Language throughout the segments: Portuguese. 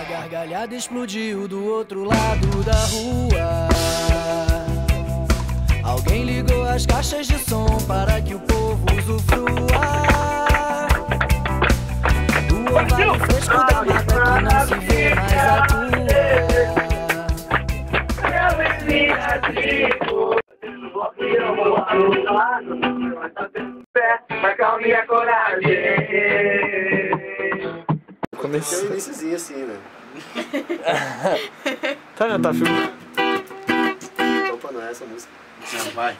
gargalhada explodiu do outro lado da rua. Alguém ligou as caixas de som para que o povo usufrua do orvalho fresco da mata que não se vê mais à toa. Mas calma e a coragem. Comecei o iniciozinho assim, né? Tá, já tá filmando. Opa, não é essa música. Já vai.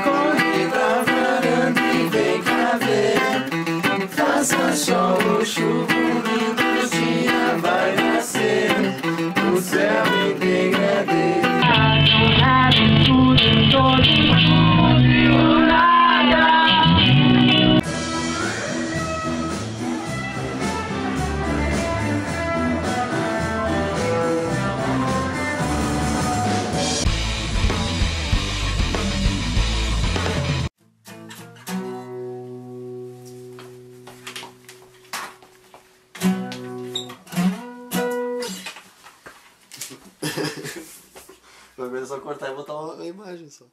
Corre pra varanda e vem cá ver. Faça sol ou chuva, um lindo dia vai nascer. O céu em degradê. Tudo, todo mundo, nada. Vai ver só cortar e botar uma imagem só.